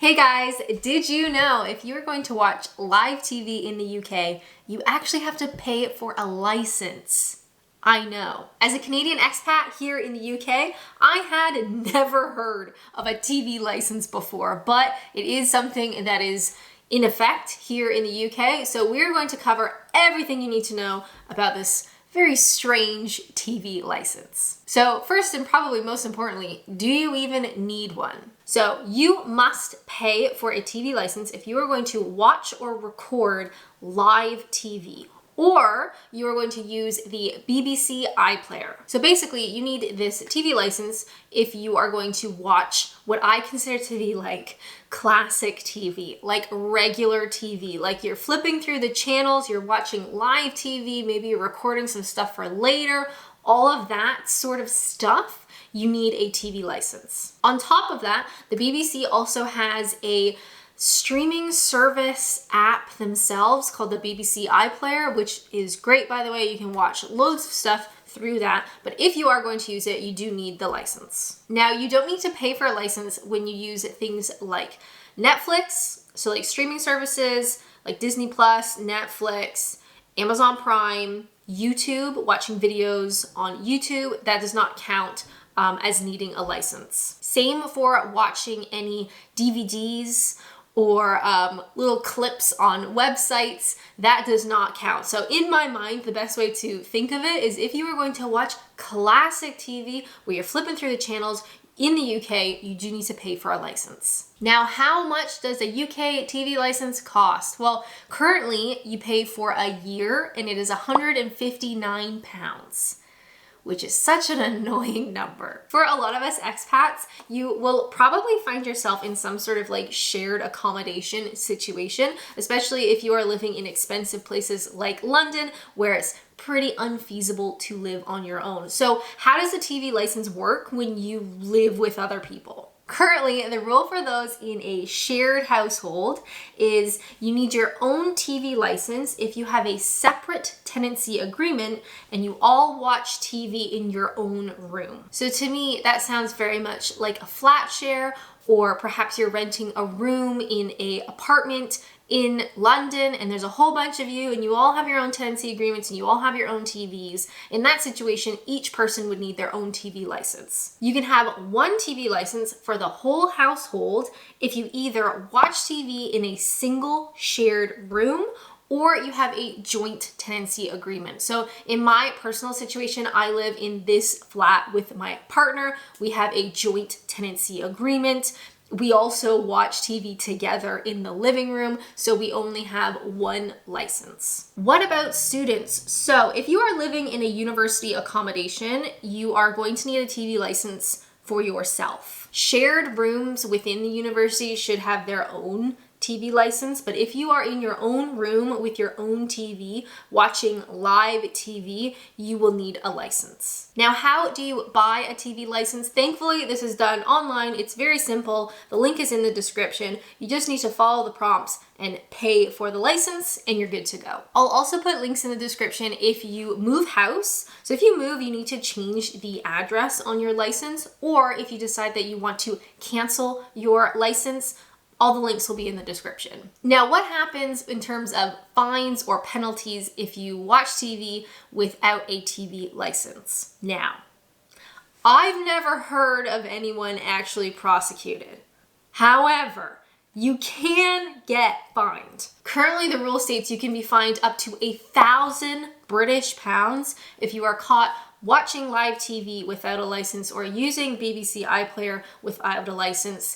Hey guys, did you know if you are going to watch live TV in the UK, you actually have to pay for a license? I know. As a Canadian expat here in the UK, I had never heard of a TV license before, but it is something that is in effect here in the UK. So we're going to cover everything you need to know about this very strange TV license. So first and probably most importantly, do you even need one? So you must pay for a TV license if you are going to watch or record live TV, or you are going to use the BBC iPlayer. So basically you need this TV license if you are going to watch what I consider to be like classic TV, like regular TV, like you're flipping through the channels, you're watching live TV, maybe you're recording some stuff for later, all of that sort of stuff, you need a TV license. On top of that, the BBC also has a streaming service app themselves called the BBC iPlayer, which is great, by the way. You can watch loads of stuff through that, but if you are going to use it, you do need the license. Now, you don't need to pay for a license when you use things like Netflix, so like streaming services like Disney Plus, Netflix, Amazon Prime, YouTube, watching videos on YouTube. That does not count as needing a license. Same for watching any DVDs or little clips on websites, that does not count. So in my mind, the best way to think of it is if you were going to watch classic TV where you're flipping through the channels in the UK, you do need to pay for a license. Now, how much does a UK TV license cost? Well, currently you pay for a year and it is £159. Which is such an annoying number. For a lot of us expats, you will probably find yourself in some sort of like shared accommodation situation, especially if you are living in expensive places like London, where it's pretty unfeasible to live on your own. So how does a TV license work when you live with other people? Currently, the rule for those in a shared household is you need your own TV license if you have a separate tenancy agreement and you all watch TV in your own room. So to me, that sounds very much like a flat share, or perhaps you're renting a room in an apartment in London and there's a whole bunch of you and you all have your own tenancy agreements and you all have your own TVs. In that situation, each person would need their own TV license. You can have one TV license for the whole household if you either watch TV in a single shared room or you have a joint tenancy agreement. So in my personal situation, I live in this flat with my partner. We have a joint tenancy agreement. We also watch TV together in the living room, so we only have one license. What about students? So if you are living in a university accommodation, you are going to need a TV license for yourself. Shared rooms within the university should have their own TV license, but if you are in your own room with your own TV watching live TV, you will need a license. Now, how do you buy a TV license? Thankfully, this is done online. It's very simple. The link is in the description. You just need to follow the prompts and pay for the license and you're good to go. I'll also put links in the description if you move house. So if you move, you need to change the address on your license, or if you decide that you want to cancel your license, all the links will be in the description. Now, what happens in terms of fines or penalties if you watch TV without a TV license? Now, I've never heard of anyone actually prosecuted. However, you can get fined. Currently, the rule states you can be fined up to £1,000 British if you are caught watching live TV without a license or using BBC iPlayer without a license.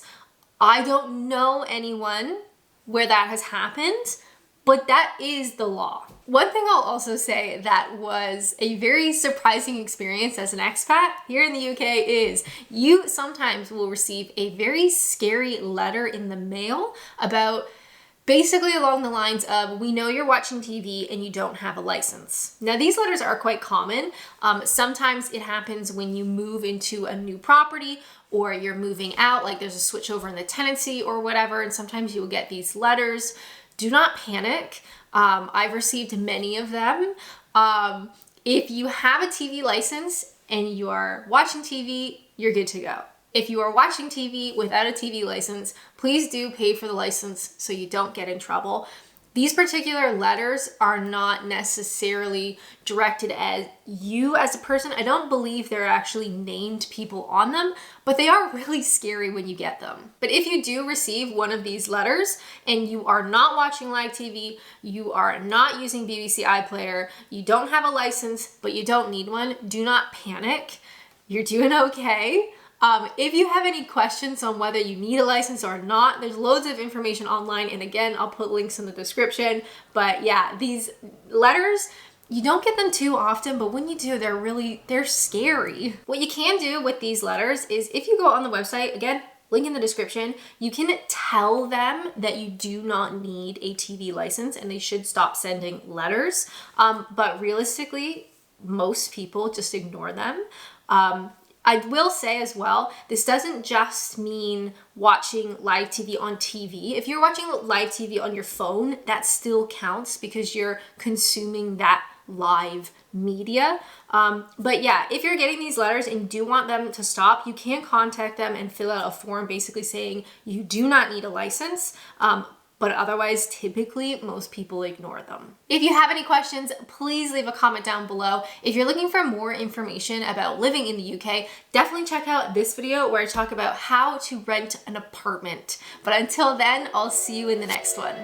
I don't know anyone where that has happened, but that is the law. One thing I'll also say that was a very surprising experience as an expat here in the UK is you sometimes will receive a very scary letter in the mail about basically along the lines of, we know you're watching TV and you don't have a license. Now, these letters are quite common. Sometimes it happens when you move into a new property or you're moving out, like there's a switch over in the tenancy or whatever, and sometimes you will get these letters. Do not panic. I've received many of them. If you have a TV license and you are watching TV, you're good to go. If you are watching TV without a TV license, please do pay for the license so you don't get in trouble. These particular letters are not necessarily directed at you as a person. I don't believe there are actually named people on them, but they are really scary when you get them. But if you do receive one of these letters and you are not watching live TV, you are not using BBC iPlayer, you don't have a license, but you don't need one, do not panic. You're doing okay. If you have any questions on whether you need a license or not, there's loads of information online. And again, I'll put links in the description. But yeah, these letters, you don't get them too often, but when you do, they're scary. What you can do with these letters is if you go on the website, again, link in the description, you can tell them that you do not need a TV license and they should stop sending letters. But realistically, most people just ignore them. I will say as well, this doesn't just mean watching live TV on TV. If you're watching live TV on your phone, that still counts because you're consuming that live media. But yeah, if you're getting these letters and do want them to stop, you can contact them and fill out a form basically saying you do not need a license. But otherwise, typically, most people ignore them. If you have any questions, please leave a comment down below. If you're looking for more information about living in the UK, definitely check out this video where I talk about how to rent an apartment. But until then, I'll see you in the next one.